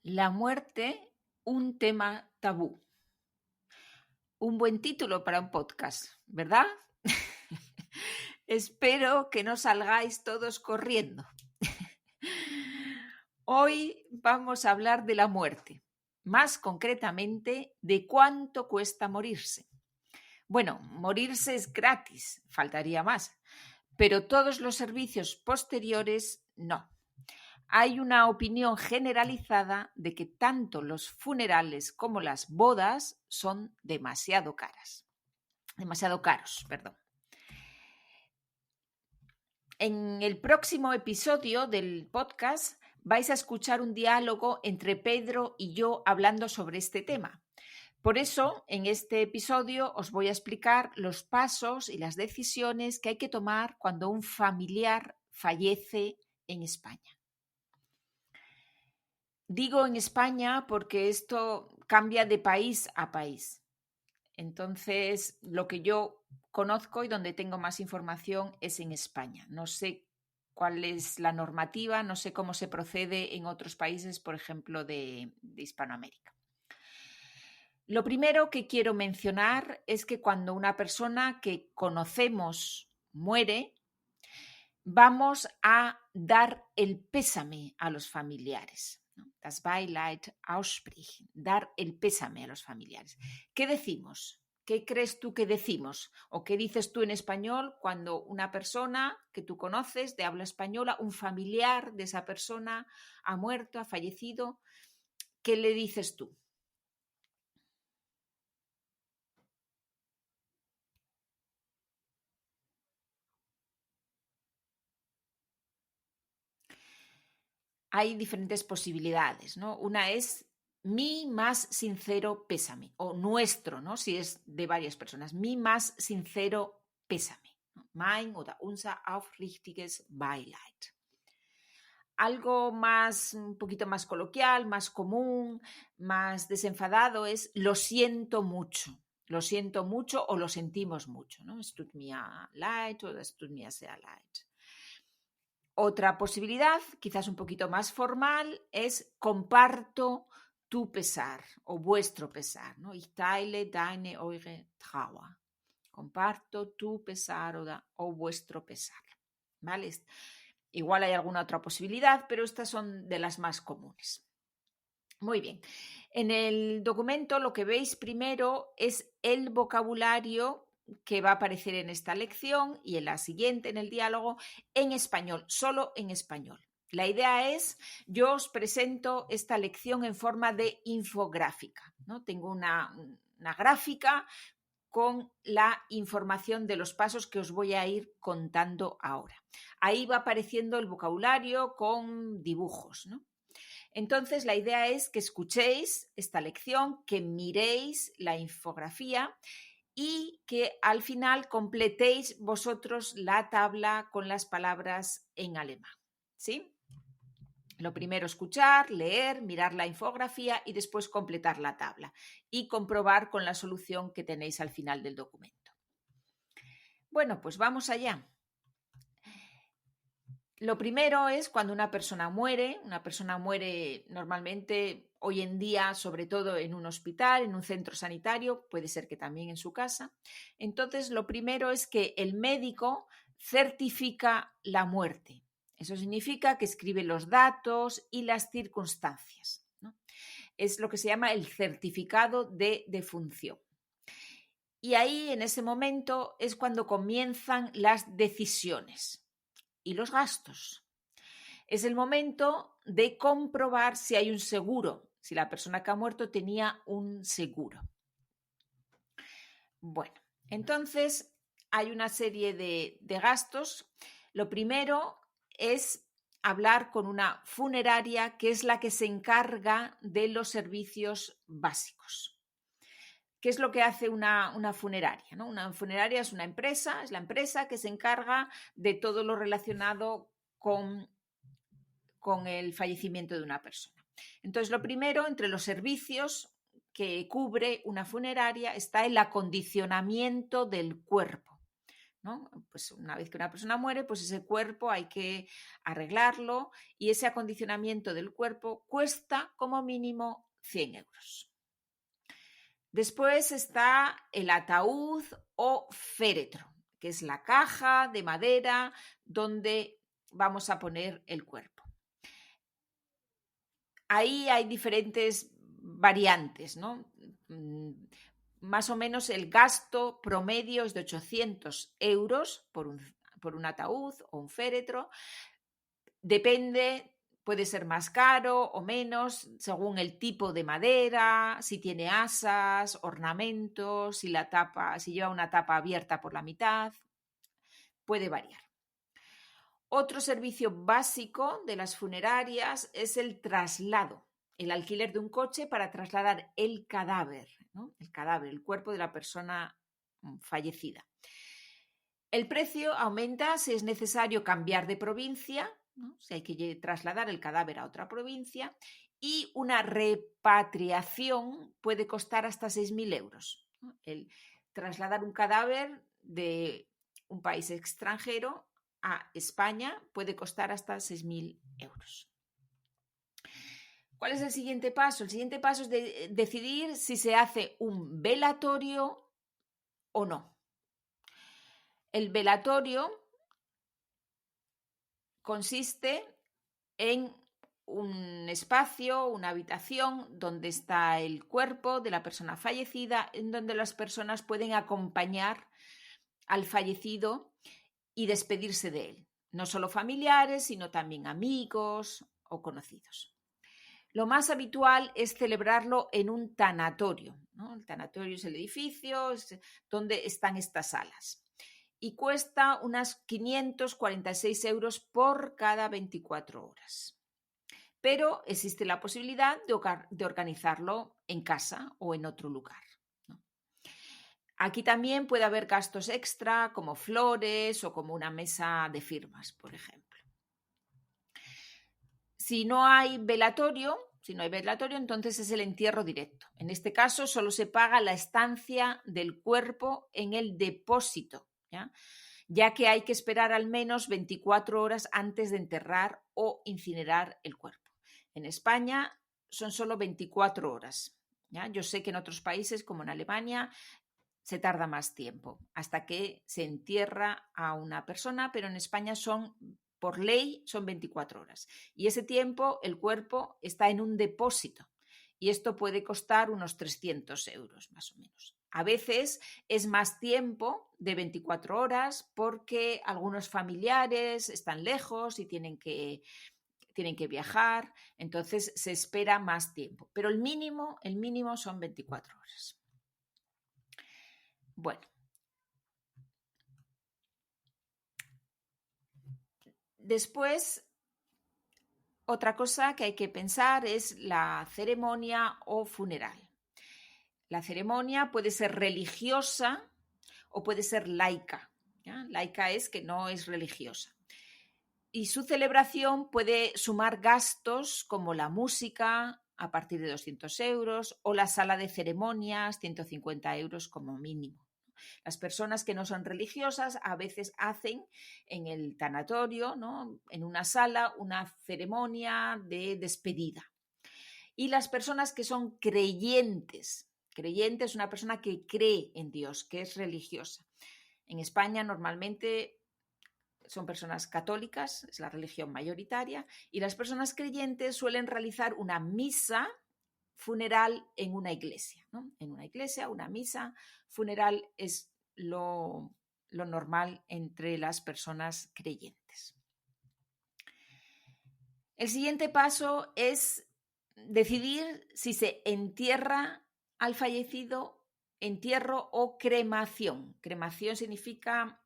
La muerte, un tema tabú. Un buen título para un podcast, ¿verdad? Espero que no salgáis todos corriendo. Hoy vamos a hablar de la muerte, más concretamente de cuánto cuesta morirse. Bueno, morirse es gratis, faltaría más, pero todos los servicios posteriores no. Hay una opinión generalizada de que tanto los funerales como las bodas son demasiado caros. En el próximo episodio del podcast vais a escuchar un diálogo entre Pedro y yo hablando sobre este tema. Por eso, en este episodio os voy a explicar los pasos y las decisiones que hay que tomar cuando un familiar fallece en España. Digo en España porque esto cambia de país a país. Entonces, lo que yo conozco y donde tengo más información es en España. No sé cuál es la normativa, no sé cómo se procede en otros países, por ejemplo, de Hispanoamérica. Lo primero que quiero mencionar es que cuando una persona que conocemos muere, vamos a dar el pésame a los familiares. Das Beileid aussprechen, dar el pésame a los familiares. ¿Qué decimos? ¿Qué crees tú que decimos? ¿O qué dices tú en español cuando una persona que tú conoces de habla española, un familiar de esa persona ha muerto, ha fallecido? ¿Qué le dices tú? Hay diferentes posibilidades, ¿no? Una es mi más sincero pésame, o nuestro, ¿no? Si es de varias personas, mi más sincero pésame, ¿no? Mein oder unser aufrichtiges Beileid. Algo más, un poquito más coloquial, más común, más desenfadado es lo siento mucho o lo sentimos mucho, ¿no? Es tut mir leid o es tut mir sehr leid. Otra posibilidad, quizás un poquito más formal, es comparto tu pesar o vuestro pesar, ¿no? Ich teile deine, eure Trauer. Comparto tu pesar o vuestro pesar, ¿vale? Igual hay alguna otra posibilidad, pero estas son de las más comunes. Muy bien. En el documento lo que veis primero es el vocabulario que va a aparecer en esta lección y en la siguiente, en el diálogo, en español, solo en español. La idea es, yo os presento esta lección en forma de infográfica, ¿no? Tengo una gráfica con la información de los pasos que os voy a ir contando ahora. Ahí va apareciendo el vocabulario con dibujos, ¿no? Entonces, la idea es que escuchéis esta lección, que miréis la infografía y que al final completéis vosotros la tabla con las palabras en alemán. ¿Sí? Lo primero, escuchar, leer, mirar la infografía y después completar la tabla y comprobar con la solución que tenéis al final del documento. Bueno, pues vamos allá. Lo primero es cuando una persona muere normalmente hoy en día, sobre todo en un hospital, en un centro sanitario, puede ser que también en su casa. Entonces, lo primero es que el médico certifica la muerte. Eso significa que escribe los datos y las circunstancias, ¿no? Es lo que se llama el certificado de defunción. Y ahí, en ese momento, es cuando comienzan las decisiones y los gastos. Es el momento de comprobar si hay un seguro, si la persona que ha muerto tenía un seguro. Bueno, entonces hay una serie de gastos. Lo primero es hablar con una funeraria que es la que se encarga de los servicios básicos. ¿Qué es lo que hace una funeraria, ¿no? Una funeraria es una empresa, es la empresa que se encarga de todo lo relacionado con el fallecimiento de una persona. Entonces, lo primero, entre los servicios que cubre una funeraria está el acondicionamiento del cuerpo. ¿no? Pues una vez que una persona muere, pues ese cuerpo hay que arreglarlo y ese acondicionamiento del cuerpo cuesta como mínimo 100 euros. Después está el ataúd o féretro, que es la caja de madera donde vamos a poner el cuerpo. Ahí hay diferentes variantes, ¿no? Más o menos el gasto promedio es de 800 euros por un ataúd o un féretro. Depende, puede ser más caro o menos según el tipo de madera, si tiene asas, ornamentos, si lleva una tapa abierta por la mitad, puede variar. Otro servicio básico de las funerarias es el traslado, el alquiler de un coche para trasladar el cadáver, ¿no? El cuerpo de la persona fallecida. El precio aumenta si es necesario cambiar de provincia, ¿no? Si hay que trasladar el cadáver a otra provincia, y una repatriación puede costar hasta 6.000 euros, ¿no? El trasladar un cadáver de un país extranjero a España puede costar hasta 6.000 euros. ¿Cuál es el siguiente paso? El siguiente paso es decidir si se hace un velatorio o no. El velatorio consiste en un espacio, una habitación donde está el cuerpo de la persona fallecida, en donde las personas pueden acompañar al fallecido y despedirse de él. No solo familiares, sino también amigos o conocidos. Lo más habitual es celebrarlo en un tanatorio, ¿no? El tanatorio es el edificio donde están estas salas. Y cuesta unas 546 euros por cada 24 horas. Pero existe la posibilidad de organizarlo en casa o en otro lugar, ¿no? Aquí también puede haber gastos extra como flores o como una mesa de firmas, por ejemplo. Si no hay velatorio, entonces es el entierro directo. En este caso solo se paga la estancia del cuerpo en el depósito, ya que hay que esperar al menos 24 horas antes de enterrar o incinerar el cuerpo. En España son solo 24 horas. ¿Ya? Yo sé que en otros países, como en Alemania, se tarda más tiempo hasta que se entierra a una persona, pero en España por ley, son 24 horas. Y ese tiempo el cuerpo está en un depósito y esto puede costar unos 300 euros más o menos. A veces es más tiempo de 24 horas porque algunos familiares están lejos y tienen que viajar, entonces se espera más tiempo. Pero el mínimo son 24 horas. Bueno. Después, otra cosa que hay que pensar es la ceremonia o funeral. La ceremonia puede ser religiosa o puede ser laica, ¿ya? Laica es que no es religiosa. Y su celebración puede sumar gastos como la música a partir de 200 euros o la sala de ceremonias, 150 euros como mínimo. Las personas que no son religiosas a veces hacen en el tanatorio, ¿no?, en una sala, una ceremonia de despedida. Y las personas que son creyente es una persona que cree en Dios, que es religiosa. En España normalmente son personas católicas, es la religión mayoritaria, y las personas creyentes suelen realizar una misa funeral en una iglesia, ¿no? En una iglesia, una misa funeral es lo normal entre las personas creyentes. El siguiente paso es decidir si se entierra al fallecido, entierro o cremación. Cremación significa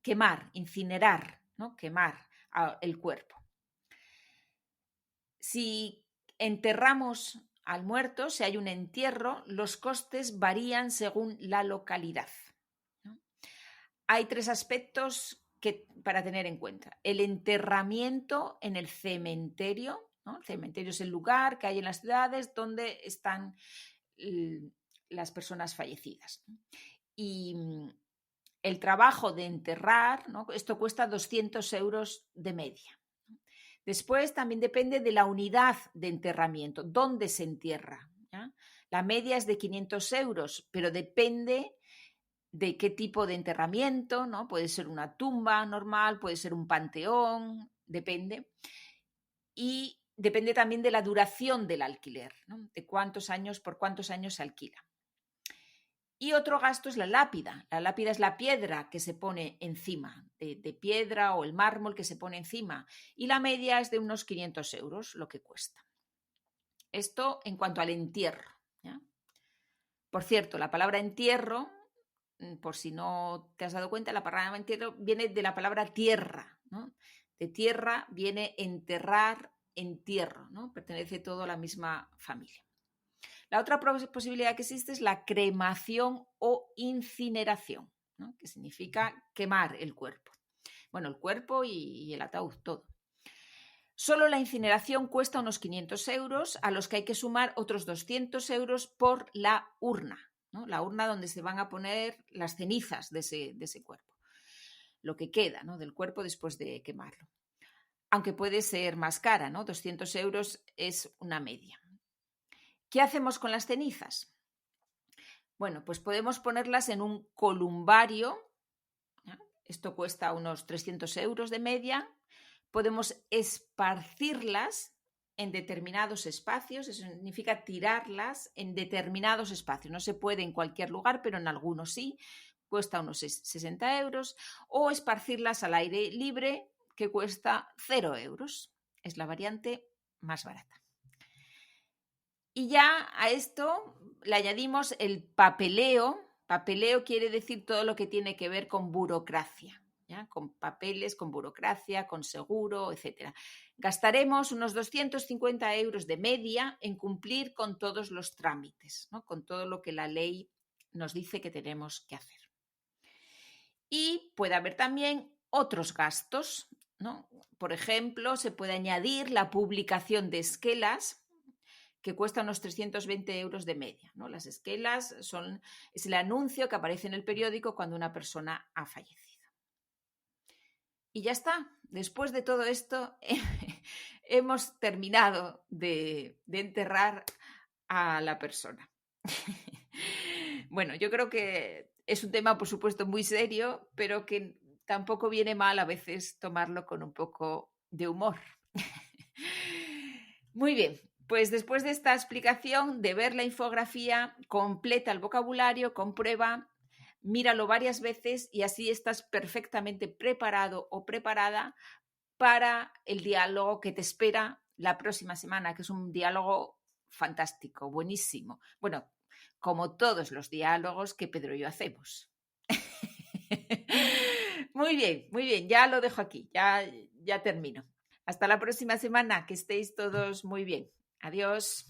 quemar, incinerar, ¿no? Quemar el cuerpo. Si enterramos al muerto, si hay un entierro, los costes varían según la localidad, ¿no? Hay 3 aspectos para tener en cuenta. El enterramiento en el cementerio, ¿no? El cementerio es el lugar que hay en las ciudades donde están las personas fallecidas, ¿no? Y el trabajo de enterrar, ¿no? Esto cuesta 200 euros de media. Después también depende de la unidad de enterramiento, dónde se entierra, ¿ya? La media es de 500 euros, pero depende de qué tipo de enterramiento, ¿no? Puede ser una tumba normal, puede ser un panteón, depende. Y depende también de la duración del alquiler, ¿no? De cuántos años, por cuántos años se alquila. Y otro gasto es la lápida. La lápida es la piedra que se pone encima, de piedra o el mármol que se pone encima. Y la media es de unos 500 euros lo que cuesta. Esto en cuanto al entierro, ¿ya? Por cierto, la palabra entierro, por si no te has dado cuenta, la palabra entierro viene de la palabra tierra, ¿no? De tierra viene enterrar, entierro, ¿no? Pertenece todo a la misma familia. La otra posibilidad que existe es la cremación o incineración, ¿no? Que significa quemar el cuerpo. Bueno, el cuerpo y el ataúd, todo. Solo la incineración cuesta unos 500 euros, a los que hay que sumar otros 200 euros por la urna, ¿no? La urna donde se van a poner las cenizas de ese cuerpo, lo que queda, ¿no? Del cuerpo después de quemarlo. Aunque puede ser más cara, ¿no? 200 euros es una media. ¿Qué hacemos con las cenizas? Bueno, pues podemos ponerlas en un columbario, ¿no? Esto cuesta unos 300 euros de media. Podemos esparcirlas en determinados espacios, eso significa tirarlas en determinados espacios. No se puede en cualquier lugar, pero en algunos sí, cuesta unos 60 euros. O esparcirlas al aire libre, que cuesta 0 euros. Es la variante más barata. Y ya a esto le añadimos el papeleo. Papeleo quiere decir todo lo que tiene que ver con burocracia, ¿ya? Con papeles, con burocracia, con seguro, etc. Gastaremos unos 250 euros de media en cumplir con todos los trámites, ¿no? Con todo lo que la ley nos dice que tenemos que hacer. Y puede haber también otros gastos, ¿no? Por ejemplo, se puede añadir la publicación de esquelas, que cuesta unos 320 euros de media, ¿no? Las esquelas es el anuncio que aparece en el periódico cuando una persona ha fallecido. Y ya está. Después de todo esto, hemos terminado de enterrar a la persona. Bueno, yo creo que es un tema, por supuesto, muy serio, pero que tampoco viene mal a veces tomarlo con un poco de humor. Muy bien. Pues después de esta explicación, de ver la infografía, completa el vocabulario, comprueba, míralo varias veces y así estás perfectamente preparado o preparada para el diálogo que te espera la próxima semana, que es un diálogo fantástico, buenísimo. Bueno, como todos los diálogos que Pedro y yo hacemos. Muy bien, ya lo dejo aquí, ya termino. Hasta la próxima semana, que estéis todos muy bien. Adiós.